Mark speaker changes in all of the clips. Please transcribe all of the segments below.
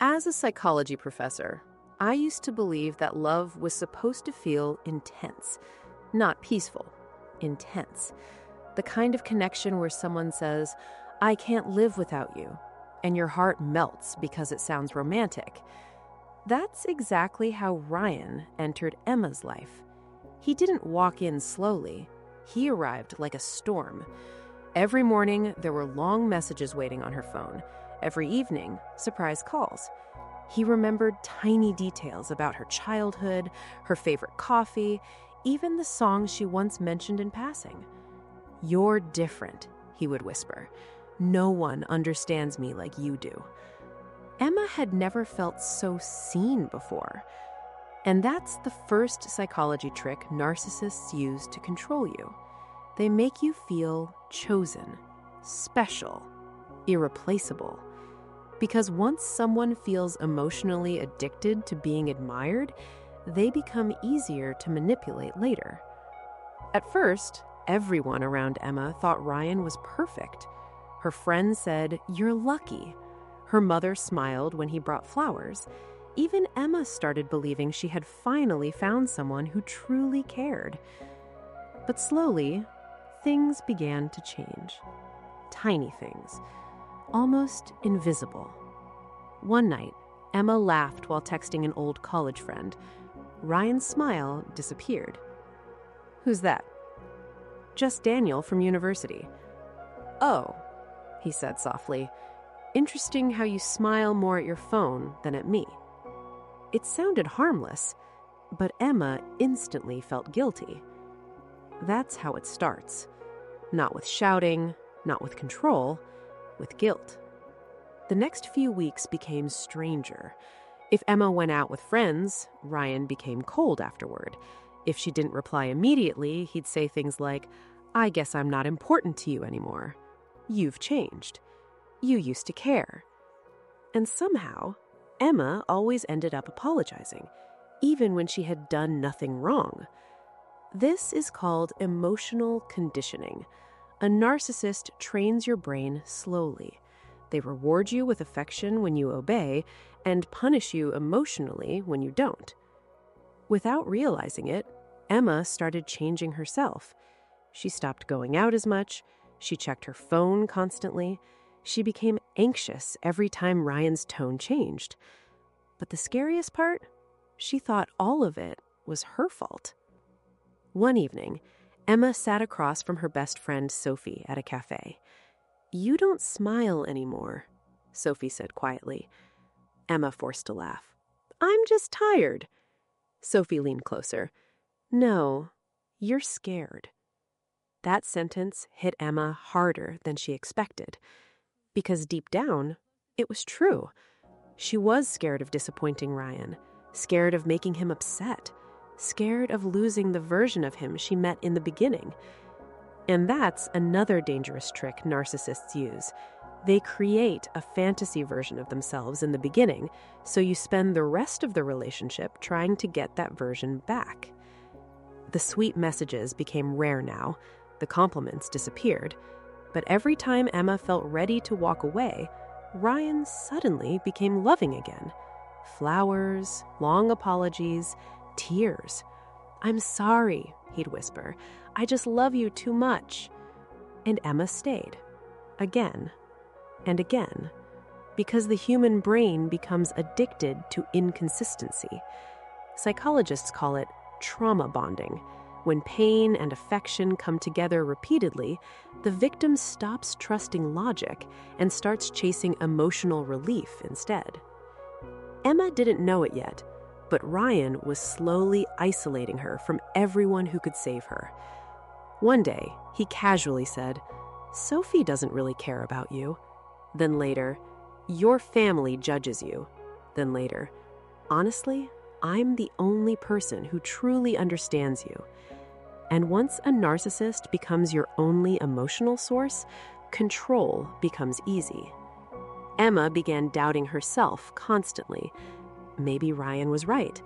Speaker 1: As a psychology professor, I used to believe that love was supposed to feel intense, not peaceful, intense. The kind of connection where someone says, "I can't live without you," and your heart melts because it sounds romantic. That's exactly how Ryan entered Emma's life. He didn't walk in slowly. He arrived like a storm. Every morning, there were long messages waiting on her phone. Every evening, surprise calls. He remembered tiny details about her childhood, her favorite coffee, even the songs she once mentioned in passing. "You're different," he would whisper. "No one understands me like you do." Emma had never felt so seen before. And that's the first psychology trick narcissists use to control you. They make you feel chosen, special, irreplaceable. Because once someone feels emotionally addicted to being admired, they become easier to manipulate later. At first, everyone around Emma thought Ryan was perfect. Her friends said, "You're lucky." Her mother smiled when he brought flowers. Even Emma started believing she had finally found someone who truly cared. But slowly, things began to change. Tiny things. Almost invisible. One night, Emma laughed while texting an old college friend. Ryan's smile disappeared. "Who's that?" "Just Daniel from university." "Oh," he said softly. "Interesting how you smile more at your phone than at me." It sounded harmless, but Emma instantly felt guilty. That's how it starts. Not with shouting, not with control, with guilt. The next few weeks became stranger. If Emma went out with friends, Ryan became cold afterward. If she didn't reply immediately, he'd say things like, "I guess I'm not important to you anymore. You've changed. You used to care." And somehow, Emma always ended up apologizing, even when she had done nothing wrong. This is called emotional conditioning. A narcissist trains your brain slowly. They reward you with affection when you obey and punish you emotionally when you don't. Without realizing it, Emma started changing herself. She stopped going out as much. She checked her phone constantly. She became anxious every time Ryan's tone changed. But the scariest part? She thought all of it was her fault. One evening, Emma sat across from her best friend Sophie at a cafe. "You don't smile anymore," Sophie said quietly. Emma forced a laugh. "I'm just tired." Sophie leaned closer. "No, you're scared." That sentence hit Emma harder than she expected. Because deep down, it was true. She was scared of disappointing Ryan, scared of making him upset, scared of losing the version of him she met in the beginning. And that's another dangerous trick narcissists use. They create a fantasy version of themselves in the beginning, so you spend the rest of the relationship trying to get that version back. The sweet messages became rare now. The compliments disappeared. But every time Emma felt ready to walk away, Ryan suddenly became loving again. Flowers, long apologies, tears. "I'm sorry," he'd whisper. "I just love you too much." And Emma stayed. Again and again. Because the human brain becomes addicted to inconsistency. Psychologists call it trauma bonding. When pain and affection come together repeatedly, the victim stops trusting logic and starts chasing emotional relief instead. Emma didn't know it yet, but Ryan was slowly isolating her from everyone who could save her. One day, he casually said, "Sophie doesn't really care about you." Then later, "Your family judges you." Then later, "Honestly, I'm the only person who truly understands you." And once a narcissist becomes your only emotional source, control becomes easy. Emma began doubting herself constantly. Maybe Ryan was right.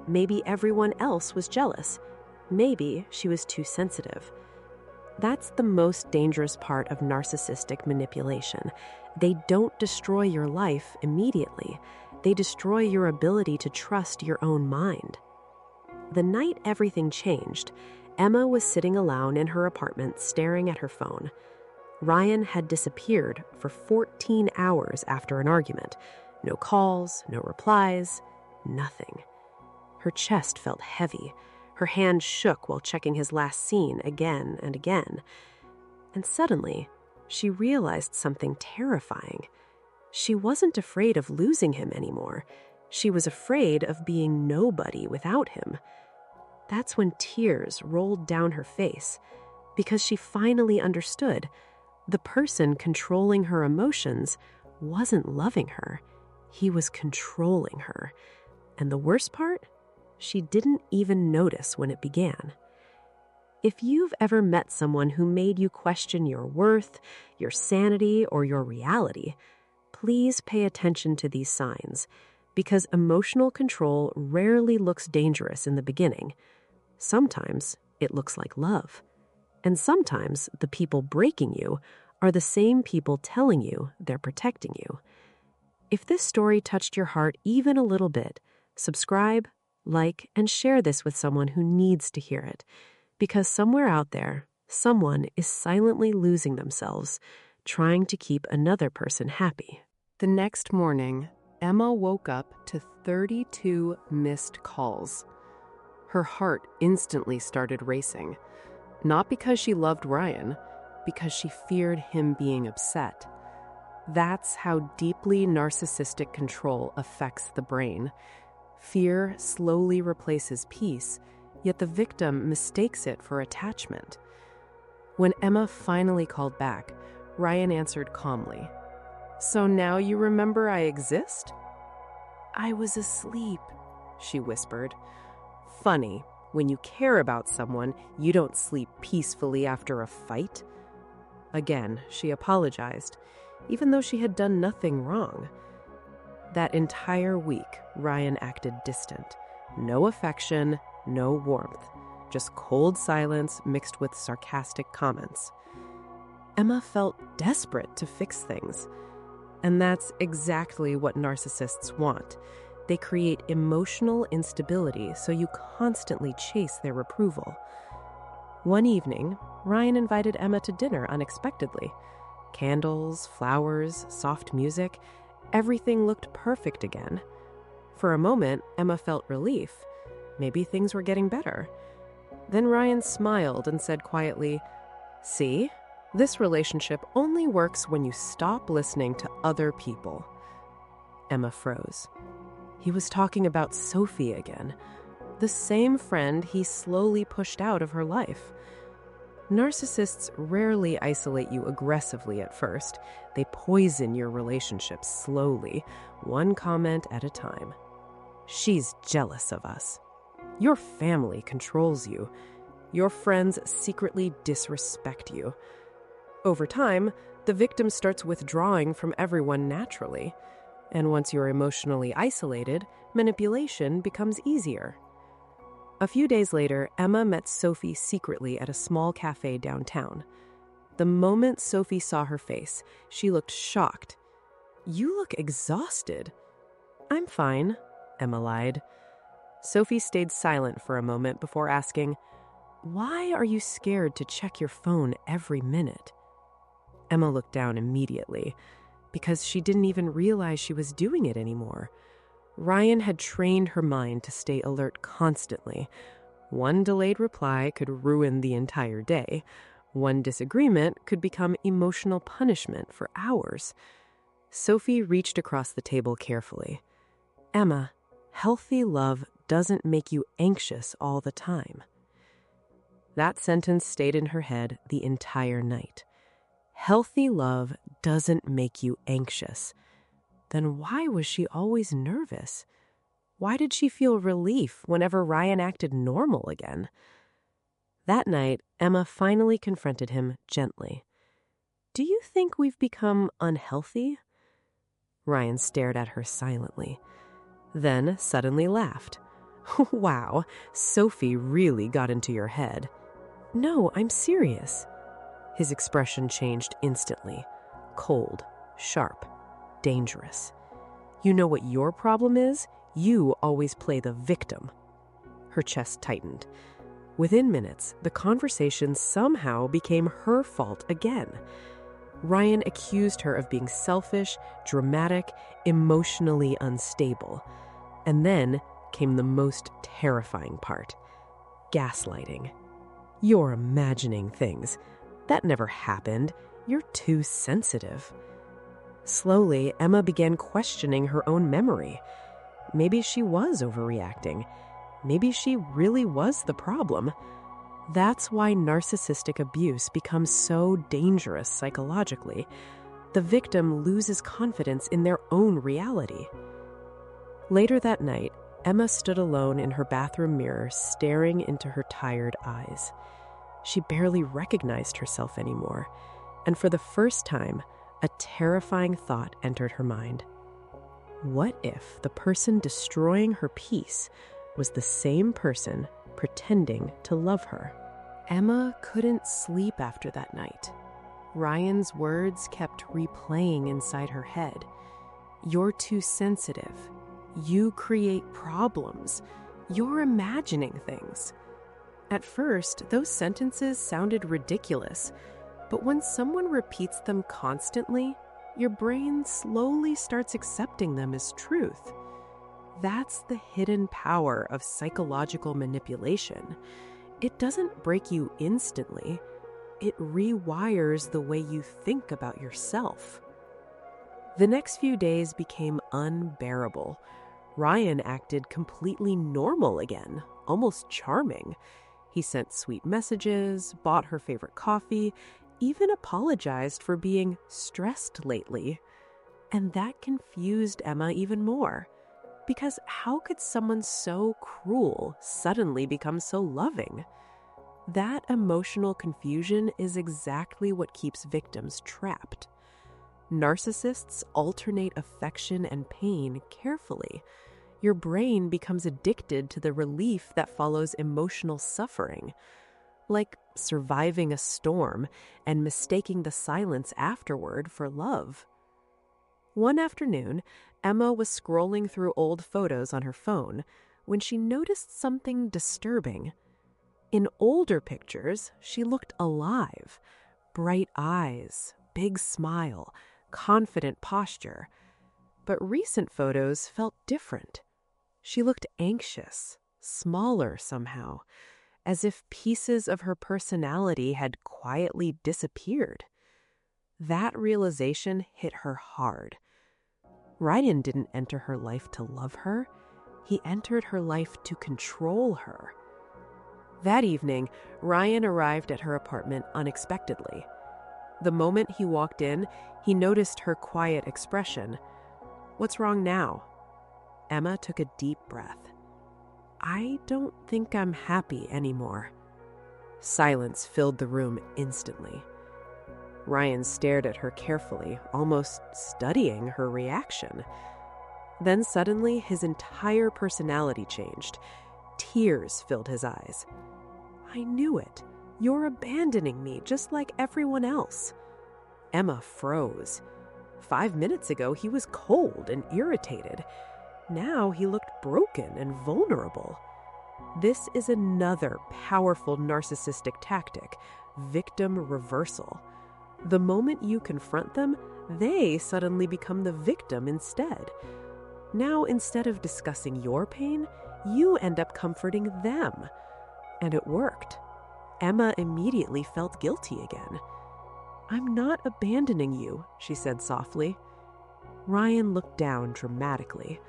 Speaker 1: Maybe everyone else was jealous. Maybe she was too sensitive. That's the most dangerous part of narcissistic manipulation. They don't destroy your life immediately.
Speaker 2: They destroy your ability to trust your own mind. The night everything changed, Emma was sitting alone in her apartment staring at her phone. Ryan had disappeared for 14 hours after an argument. No calls, no replies, nothing. Her chest felt heavy. Her hand shook while checking his last scene again and again. And suddenly, she realized something terrifying. She wasn't afraid of losing him anymore. She was afraid of being nobody without him. That's when tears rolled down her face, because she finally understood. The person controlling her emotions wasn't loving her. He was controlling her. And the worst part? She didn't even notice when it began. If you've ever met someone who made you question your worth, your sanity, or your reality, please pay attention to these signs, because emotional control rarely looks dangerous in the beginning. Sometimes it looks like love. And sometimes the people breaking you are the same people telling you they're protecting you. If this story touched your heart even a little bit, subscribe, like, and share this with someone who needs to hear it. Because somewhere out there, someone is silently losing themselves, trying to keep another person happy.
Speaker 1: The next morning, Emma woke up to 32 missed calls. Her heart instantly started racing, not because she loved Ryan, because she feared him being upset. That's how deeply narcissistic control affects the brain. Fear slowly replaces peace, yet the victim mistakes it for attachment. When Emma finally called back, Ryan answered calmly. "So now you remember I exist?" "I was asleep," she whispered. "Funny, when you care about someone, you don't sleep peacefully after a fight." Again, she apologized, even though she had done nothing wrong. That entire week, Ryan acted distant. No affection, no warmth, just cold silence mixed with sarcastic comments. Emma felt desperate to fix things. And that's exactly what narcissists want. They create emotional instability so you constantly chase their approval. One evening, Ryan invited Emma to dinner unexpectedly. Candles, flowers, soft music, everything looked perfect again. For a moment, Emma felt relief. Maybe things were getting better. Then Ryan smiled and said quietly, "See? This relationship only works when you stop listening to other people." Emma froze. He was talking about Sophie again, the same friend he slowly pushed out of her life. Narcissists rarely isolate you aggressively at first. They poison your relationships slowly, one comment at a time. "She's jealous of us. Your family controls you. Your friends secretly disrespect you." Over time, the victim starts withdrawing from everyone naturally. And once you're emotionally isolated, manipulation becomes easier. A few days later, Emma met Sophie secretly at a small cafe downtown. The moment Sophie saw her face, she looked shocked. "You look exhausted." "I'm fine," Emma lied. Sophie stayed silent for a moment before asking, "Why are you scared to check your phone every minute?" Emma looked down immediately, because she didn't even realize she was doing it anymore. Ryan had trained her mind to stay alert constantly. One delayed reply could ruin the entire day. One disagreement could become emotional punishment for hours. Sophie reached across the table carefully. "Emma, healthy love doesn't make you anxious all the time." That sentence stayed in her head the entire night. Healthy love doesn't make you anxious. Then why was she always nervous? Why did she feel relief whenever Ryan acted normal again? That night, Emma finally confronted him gently. "Do you think we've become unhealthy?" Ryan stared at her silently, then suddenly laughed. "Wow, Sophie really got into your head." "No, I'm serious." His expression changed instantly. Cold, sharp, dangerous.
Speaker 2: You know what your problem is? You always play the victim. Her chest tightened. Within minutes, the conversation somehow became her fault again. Ryan accused her of being selfish, dramatic, emotionally unstable. And then came the most terrifying part: gaslighting. You're imagining things. That never happened. You're too sensitive. Slowly, Emma began questioning her own memory. Maybe she was overreacting. Maybe she really was the problem. That's why narcissistic abuse becomes so dangerous psychologically. The victim loses confidence in their own reality. Later that night, Emma stood alone in her bathroom mirror, staring into her tired eyes. She barely recognized herself anymore, and for the first time, a terrifying thought entered her mind. What if the person destroying her peace was the same person pretending to love her? Emma couldn't sleep after that night. Ryan's words kept replaying inside her head. You're too sensitive. You create problems. You're imagining things. At first, those sentences sounded ridiculous, but when someone repeats them constantly, your brain slowly starts accepting them as truth. That's the hidden power of psychological manipulation. It doesn't break you instantly. It rewires the way you think about yourself. The next few days became unbearable. Ryan acted completely normal again, almost charming. He sent sweet messages, bought her favorite coffee, even apologized for being stressed lately. And that confused Emma even more. Because how could someone so cruel suddenly become so loving? That emotional confusion is exactly what keeps victims trapped. Narcissists alternate affection and pain carefully. Your brain becomes addicted to the relief that follows emotional suffering, like surviving a storm and mistaking the silence afterward for love. One afternoon, Emma was scrolling through old photos on her phone when she noticed something disturbing. In older pictures, she looked alive. Bright eyes, big smile, confident posture. But recent photos felt different. She looked anxious, smaller somehow, as if pieces of her personality had quietly disappeared. That realization hit her hard. Ryan didn't enter her life to love her. He entered her life to control her. That evening, Ryan arrived at her apartment unexpectedly. The moment he walked in, he noticed her quiet expression. "What's wrong now?" Emma took a deep breath. "I don't think I'm happy anymore." Silence filled the room instantly. Ryan stared at her carefully, almost studying her reaction. Then suddenly, his entire personality changed. Tears filled his eyes. "I knew it. You're abandoning me just like everyone else." Emma froze. 5 minutes ago, he was cold and irritated. Now he looked broken and vulnerable. This is another powerful narcissistic tactic: victim reversal. The moment you confront them, they suddenly become the victim instead. Now, instead of discussing your pain, you end up comforting them. And it worked. Emma immediately felt guilty again. "I'm not abandoning you," she said softly. Ryan looked down dramatically.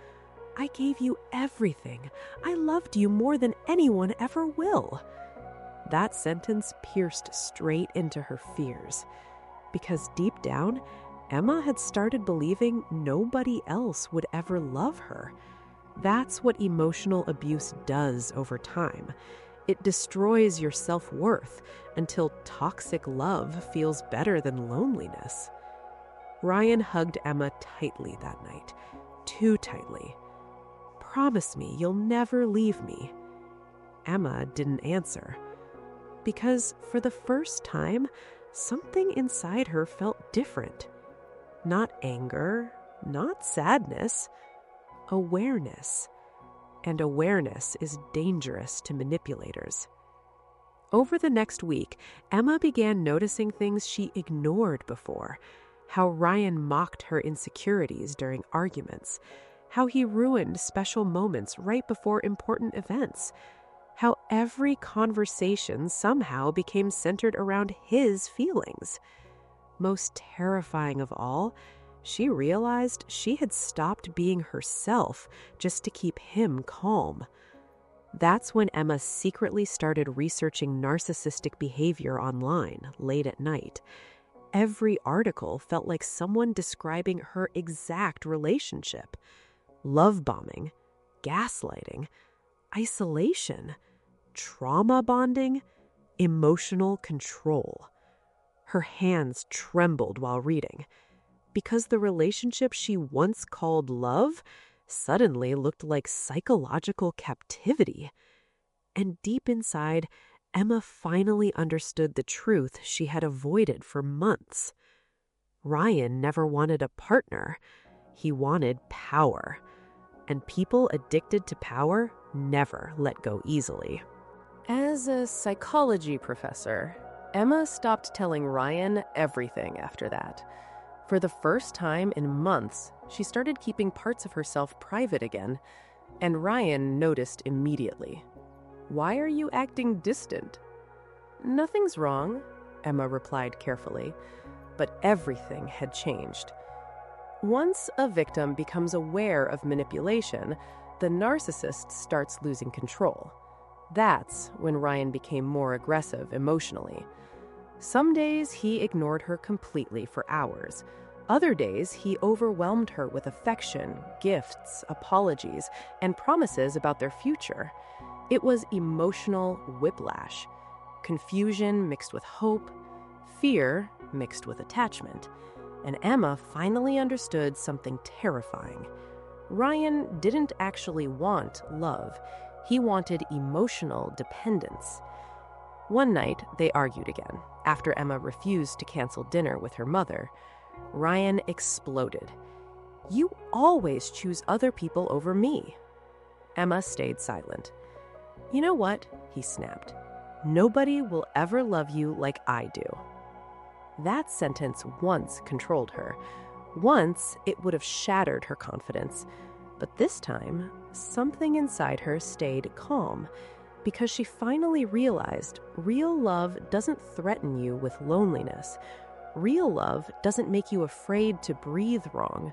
Speaker 2: "I gave you everything. I loved you more than anyone ever will." That sentence pierced straight into her fears. Because deep down, Emma had started believing nobody else would ever love her. That's what emotional abuse does over time. It destroys your self-worth until toxic love feels better than loneliness. Ryan hugged Emma tightly that night, too tightly. "Promise me you'll never leave me." Emma didn't answer. Because for the first time, something inside her felt different. Not anger, not sadness, awareness. And awareness is dangerous to manipulators. Over the next week, Emma began noticing things she ignored before. How Ryan mocked her insecurities during arguments. How he ruined special moments right before important events. How every conversation somehow became centered around his feelings. Most terrifying of all, she realized she had stopped being herself just to keep him calm. That's when Emma secretly started researching narcissistic behavior online late at night. Every article felt like someone describing her exact relationship. Love bombing, gaslighting, isolation, trauma bonding, emotional control. Her hands trembled while reading, because the relationship she once called love suddenly looked like psychological captivity. And deep inside, Emma finally understood the truth she had avoided for months. Ryan never wanted a partner. He wanted power. And people addicted to power never let go easily.
Speaker 1: As a psychology professor, Emma stopped telling Ryan everything after that. For the first time in months, she started keeping parts of herself private again, and Ryan noticed immediately. "Why are you acting distant?" "Nothing's wrong," Emma replied carefully, but everything had changed. Once a victim becomes aware of manipulation, the narcissist starts losing control. That's when Ryan became more aggressive emotionally. Some days he ignored her completely for hours. Other days he overwhelmed her with affection, gifts, apologies, and promises about their future. It was emotional whiplash. Confusion mixed with hope, fear mixed with attachment. And Emma finally understood something terrifying. Ryan didn't actually want love. He wanted emotional dependence. One night, they argued again, after Emma refused to cancel dinner with her mother. Ryan exploded. "You always choose other people over me." Emma stayed silent. "You know what?" he snapped. "Nobody will ever love you like I do." That sentence once controlled her. Once, it would have shattered her confidence. But this time, something inside her stayed calm, because she finally realized real love doesn't threaten you with loneliness. Real love doesn't make you afraid to breathe wrong.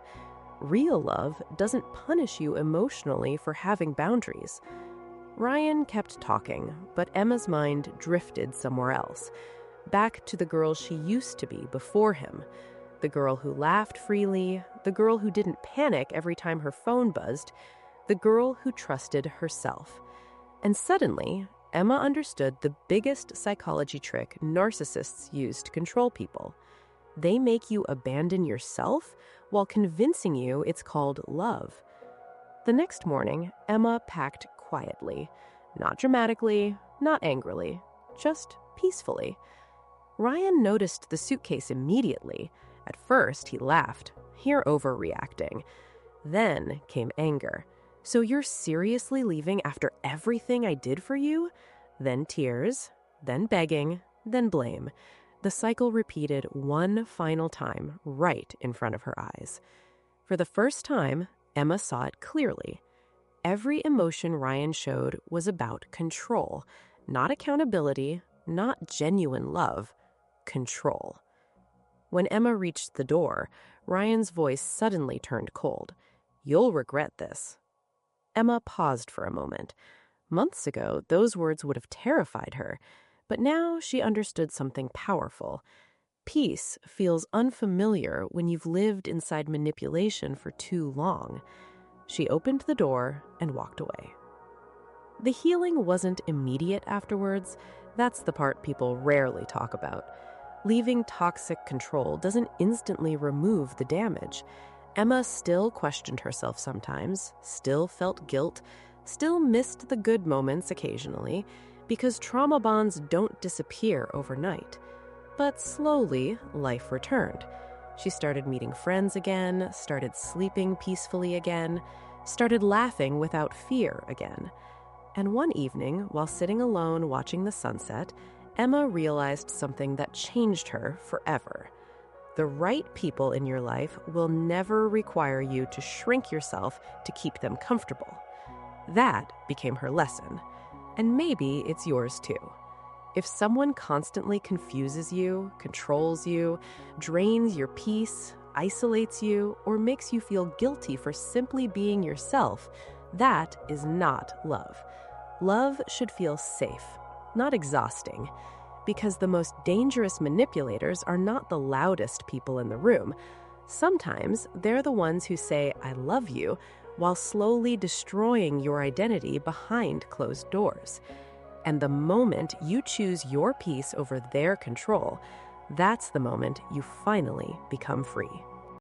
Speaker 1: Real love doesn't punish you emotionally for having boundaries. Ryan kept talking, but Emma's mind drifted somewhere else, back to the girl she used to be before him. The girl who laughed freely, the girl who didn't panic every time her phone buzzed, the girl who trusted herself. And suddenly, Emma understood the biggest psychology trick narcissists use to control people. They make you abandon yourself while convincing you it's called love. The next morning, Emma packed quietly, not dramatically, not angrily, just peacefully. Ryan noticed the suitcase immediately. At first, he laughed. "You're overreacting." Then came anger. "So you're seriously leaving after everything I did for you?" Then tears, then begging, then blame. The cycle repeated one final time, right in front of her eyes. For the first time, Emma saw it clearly. Every emotion Ryan showed was about control, not accountability, not genuine love, control. When Emma reached the door, Ryan's voice suddenly turned cold. "You'll regret this." Emma paused for a moment. Months ago, those words would have terrified her, but now she understood something powerful. Peace feels unfamiliar when you've lived inside manipulation for too long. She opened the door and walked away. The healing wasn't immediate afterwards. That's the part people rarely talk about. Leaving toxic control doesn't instantly remove the damage. Emma still questioned herself sometimes, still felt guilt, still missed the good moments occasionally, because trauma bonds don't disappear overnight. But slowly, life returned. She started meeting friends again, started sleeping peacefully again.
Speaker 2: started laughing without fear again. And one evening, while sitting alone watching the sunset, Emma realized something that changed her forever. The right people in your life will never require you to shrink yourself to keep them comfortable. That became her lesson. And maybe it's yours too. If someone constantly confuses you, controls you, drains your peace, isolates you, or makes you feel guilty for simply being yourself, that is not love. Love should feel safe, not exhausting, because the most dangerous manipulators are not the loudest people in the room. Sometimes they're the ones who say, "I love you," while slowly destroying your identity behind closed doors. And the moment you choose your peace over their control, that's the moment you finally become free.